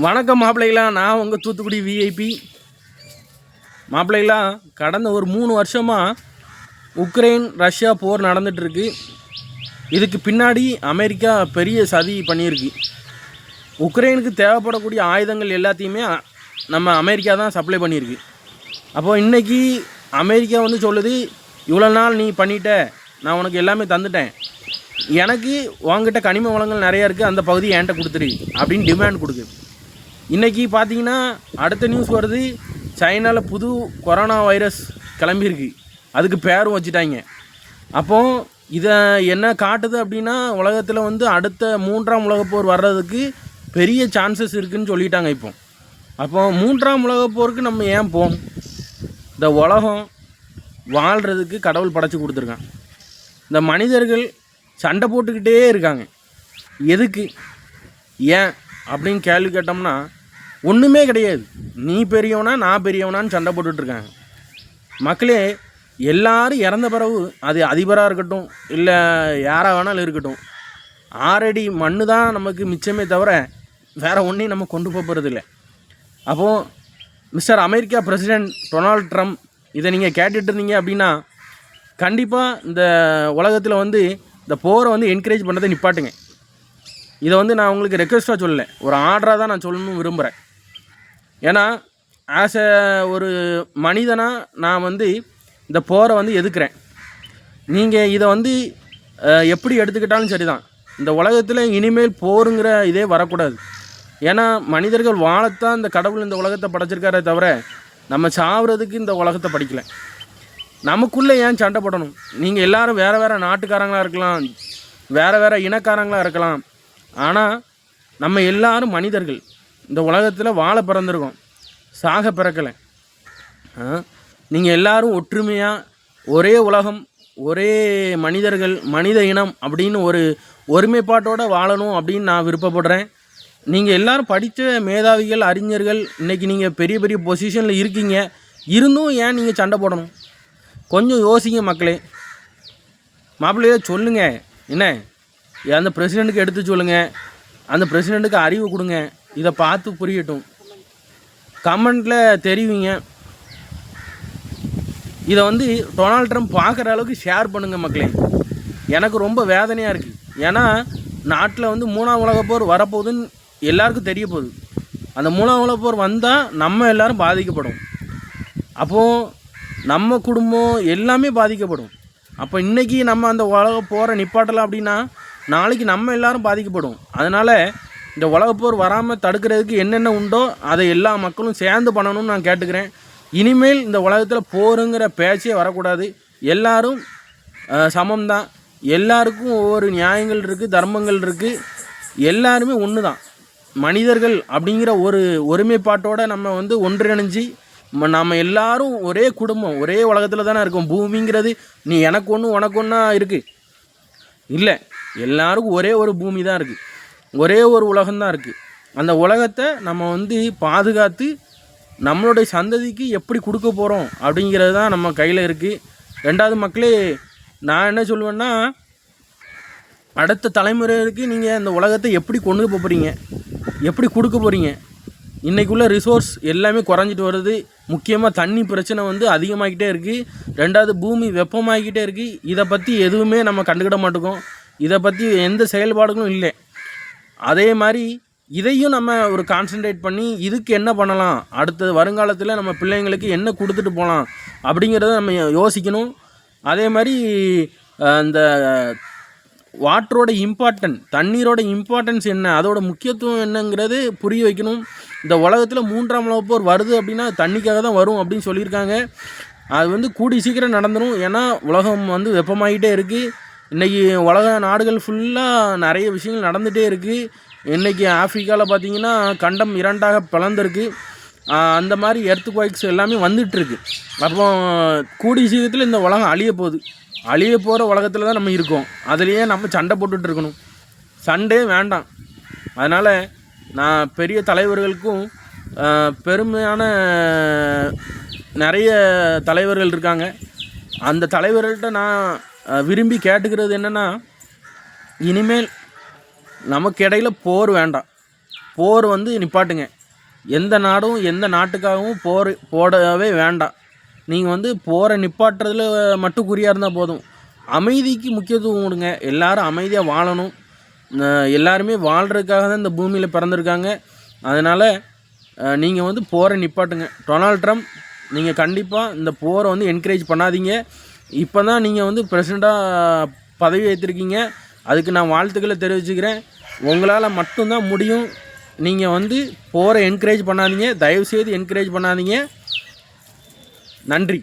வணக்கம் மாப்பிள்ளைகளா, நான் உங்கள் தூத்துக்குடி விஐபி மாப்பிள்ளைகளா. கடந்த ஒரு 3 வருஷமாக உக்ரைன் ரஷ்யா போர் நடந்துகிட்ருக்கு. இதுக்கு பின்னாடி அமெரிக்கா பெரிய சதி பண்ணியிருக்கு. உக்ரைனுக்கு தேவைப்படக்கூடிய ஆயுதங்கள் எல்லாத்தையுமே நம்ம அமெரிக்கா தான் சப்ளை பண்ணியிருக்கு. அப்போது இன்றைக்கி அமெரிக்கா வந்து சொல்லுது, இவ்வளோ நாள் நீ பண்ணிட்ட, நான் உனக்கு எல்லாமே தந்துட்டேன், எனக்கு உங்ககிட்ட கனிம வளங்கள் நிறையா இருக்குது, அந்த பகுதியை என்கிட்ட கொடுத்துரு அப்படின்னு டிமாண்ட் கொடுக்குது. இன்றைக்கி பார்த்தீங்கன்னா அடுத்த நியூஸ் வருது, சைனாவில் புது கொரோனா வைரஸ் கிளம்பியிருக்கு, அதுக்கு பேரும் வச்சுட்டாங்க. அப்போது இதை என்ன காட்டுது அப்படின்னா, உலகத்தில் வந்து அடுத்த 3ஆம் உலகப்போர் வர்றதுக்கு பெரிய சான்சஸ் இருக்குதுன்னு சொல்லிட்டாங்க. அப்போது 3ஆம் உலகப்போருக்கு நம்ம ஏன் போவோம்? இந்த உலகம் வாழ்கிறதுக்கு கடவுள் படைச்சி கொடுத்துருக்கான். இந்த மனிதர்கள் சண்டை போட்டுக்கிட்டே இருக்காங்க. எதுக்கு, ஏன் அப்படின்னு கேள்வி கேட்டோம்னா ஒன்றுமே கிடையாது. நீ பெரியவனா நான் பெரியவனான்னு சண்டை போட்டுட்ருக்காங்க. மக்களே, எல்லாரும் இறந்த பிறகு அது அதிபராக இருக்கட்டும் இல்லை யாராக வேணாலும் இருக்கட்டும், 6 அடி மண்ணு தான் நமக்கு மிச்சமே தவிர வேறு ஒன்றையும் நம்ம கொண்டு போகிறதில்லை. அப்போது mister America president Donald Trump, இதை நீங்கள் கேட்டுட்டு இருந்தீங்க அப்படின்னா கண்டிப்பாக இந்த உலகத்தில் வந்து இந்த போரை வந்து என்கரேஜ் பண்ணுறதை நிப்பாட்டுங்க. இதை வந்து நான் உங்களுக்கு ரெக்வெஸ்ட்டாக சொல்லலை, ஒரு ஆர்டராக தான் நான் சொல்லணும்னு விரும்புகிறேன். ஏன்னா ஒரு மனிதனாக நான் வந்து இந்த போரை வந்து எதுக்குறேன். நீங்கள் இதை வந்து எப்படி எடுத்துக்கிட்டாலும் சரி தான், இந்த உலகத்தில் இனிமேல் போருங்கிற இதே வரக்கூடாது. ஏன்னா மனிதர்கள் வாழத்தான் இந்த கடவுள் இந்த உலகத்தை படைச்சிருக்காரே தவிர நம்ம சாவுறதுக்கு இந்த உலகத்தை படிக்கலை. நமக்குள்ளே ஏன் சண்டை போடணும்? நீங்கள் எல்லோரும் வேறு வேறு நாட்டுக்காரங்களாக இருக்கலாம், வேறு வேறு இனக்காரங்களாக இருக்கலாம், ஆனால் நம்ம எல்லாரும் மனிதர்கள். இந்த உலகத்தில் வாழ பிறந்திருக்கோம், சாக பிறக்கலை. நீங்கள் எல்லோரும் ஒற்றுமையாக ஒரே உலகம், ஒரே மனிதர்கள், மனித இனம் அப்படின்னு ஒரு ஒருமைப்பாட்டோடு வாழணும் அப்படின்னு நான் விருப்பப்படுறேன். நீங்கள் எல்லோரும் படித்த மேதாவிகள், அறிஞர்கள், இன்றைக்கி நீங்கள் பெரிய பெரிய பொசிஷனில் இருக்கீங்க, இருந்தும் ஏன் நீங்கள் சண்டை போடணும்? கொஞ்சம் யோசிங்க மக்களே. மாப்பிள்ளையே சொல்லுங்கள், என்ன அந்த பிரசிடெண்ட்டுக்கு எடுத்து சொல்லுங்கள், அந்த பிரசிடெண்ட்டுக்கு அறிவு கொடுங்க, இதை பார்த்து புரியட்டும். கமெண்ட்டில் தெரிவிங்க. இதை வந்து டொனால்ட் ட்ரம்ப் பார்க்குற அளவுக்கு ஷேர் பண்ணுங்கள் மக்களே. எனக்கு ரொம்ப வேதனையாக இருக்குது. ஏன்னா நாட்டில் வந்து 3ஆம் உலகப்போர் வரப்போகுதுன்னு எல்லாருக்கும் தெரிய போகுது. அந்த 3ஆம் உலகப்போர் வந்தால் நம்ம எல்லோரும் பாதிக்கப்படும். அப்போது நம்ம குடும்பம் எல்லாமே பாதிக்கப்படும். அப்போ இன்றைக்கி நம்ம அந்த உலகப்போரை நிப்பாட்டலாம் அப்படின்னா நாளைக்கு நம்ம எல்லோரும் பாதிக்கப்படும். அதனால் இந்த உலகப்போர் வராமல் தடுக்கிறதுக்கு என்னென்ன உண்டோ அதை எல்லா மக்களும் சேர்ந்து பண்ணணும்னு நான் கேட்டுக்கிறேன். இனிமேல் இந்த உலகத்தில் போருங்கிற பேச்சே வரக்கூடாது. எல்லோரும் சமம்தான், எல்லாருக்கும் ஒவ்வொரு நியாயங்கள் இருக்குது, தர்மங்கள் இருக்குது, எல்லாருமே ஒன்று தான் மனிதர்கள் அப்படிங்கிற ஒரு ஒருமைப்பாட்டோடு நம்ம வந்து ஒன்றிணைஞ்சு நம்ம எல்லாரும் ஒரே குடும்பம், ஒரே உலகத்தில் தானே இருக்கோம். பூமிங்கிறது நீ எனக்கு ஒன்று உனக்கு ஒன்றா இருக்குது இல்லை, எல்லாருக்கும் ஒரே ஒரு பூமி தான் இருக்குது, ஒரே ஒரு உலகம்தான் இருக்குது. அந்த உலகத்தை நம்ம வந்து பாதுகாத்து நம்மளுடைய சந்ததிக்கு எப்படி கொடுக்க போகிறோம் அப்படிங்கிறது தான் நம்ம கையில் இருக்குது. 2வது மக்களே, நான் என்ன சொல்லுவேன்னா, அடுத்த தலைமுறைக்கு நீங்கள் இந்த உலகத்தை எப்படி கொண்டு போகிறீங்க, எப்படி கொடுக்க போகிறீங்க? இன்றைக்குள்ள ரிசோர்ஸ் எல்லாமே குறைஞ்சிட்டு வருது. முக்கியமாக தண்ணி பிரச்சனை வந்து அதிகமாகிக்கிட்டே இருக்குது. 2வது பூமி வெப்பமாகிக்கிட்டே இருக்குது. இதை பற்றி எதுவுமே நம்ம கண்டுக்கிட மாட்டோம். இதை பற்றி எந்த செயல்பாடுகளும் இல்லை. அதே மாதிரி இதையும் நம்ம ஒரு கான்சன்ட்ரேட் பண்ணி இதுக்கு என்ன பண்ணலாம், அடுத்த வருங்காலத்தில் நம்ம பிள்ளைங்களுக்கு என்ன கொடுத்துட்டு போகலாம் அப்படிங்கிறத நம்ம யோசிக்கணும். அதே மாதிரி அந்த வாட்டரோட இம்பார்ட்டன்ட், தண்ணீரோட இம்பார்ட்டன்ஸ் என்ன, அதோட முக்கியத்துவம் என்னங்கிறது புரிய வைக்கணும். இந்த உலகத்தில் 3ஆம் உலகப்போர் வருது அப்படின்னா தண்ணிக்காக தான் வரும் அப்படின்னு சொல்லியிருக்காங்க. அது வந்து கூடி சீக்கிரம் நடந்துடும். ஏன்னா உலகம் வந்து வெப்பமாகிட்டே இருக்குது. இன்றைக்கி உலக நாடுகள் ஃபுல்லாக நிறைய விஷயங்கள் நடந்துகிட்டே இருக்குது. இன்றைக்கி ஆஃப்ரிக்காவில் பார்த்திங்கன்னா கண்டம் 2ஆக பிளந்துருக்கு. அந்த மாதிரி எர்த்குவைக்ஸ் எல்லாமே வந்துட்டுருக்கு. அப்போ கூடிய சீக்கிரத்தில் இந்த உலகம் அழிய போகிற உலகத்தில் தான் நம்ம இருக்கோம். அதுலேயே நம்ம சண்டை போட்டுட்டு இருக்கணும். சண்டே வேண்டாம். அதனால் நான் பெரிய தலைவர்களுக்கும், பெருமையான நிறைய தலைவர்கள் இருக்காங்க, அந்த தலைவர்கள்ட்ட நான் விரும்பி கேட்டுக்கிறது என்னென்னா, இனிமேல் நமக்கு இடையில் போர் வேண்டாம். போர் வந்து நிப்பாட்டுங்க. எந்த நாடும் எந்த நாட்டுக்காகவும் போர் போடவே வேண்டாம். நீங்கள் வந்து போரை நிப்பாட்டுறதுல மட்டும் குறியாக இருந்தால் போதும். அமைதிக்கு முக்கியத்துவம் கொடுங்க. எல்லோரும் அமைதியாக வாழணும். எல்லாருமே வாழ்கிறதுக்காக தான் இந்த பூமியில் பிறந்திருக்காங்க. அதனால் நீங்கள் வந்து போரை நிப்பாட்டுங்க. டொனால்ட் ட்ரம்ப், நீங்கள் கண்டிப்பாக இந்த போரை வந்து என்கரேஜ் பண்ணாதீங்க. இப்போ தான் நீங்கள் வந்து பிரசிடெண்ட்டாக பதவி ஏற்றிருக்கீங்க. அதுக்கு நான் வாழ்த்துக்களை தெரிவிச்சுக்கிறேன். உங்களால் மட்டும்தான் முடியும். நீங்கள் வந்து போரை என்கரேஜ் பண்ணாதீங்க. தயவுசெய்து என்கரேஜ் பண்ணாதீங்க. நன்றி.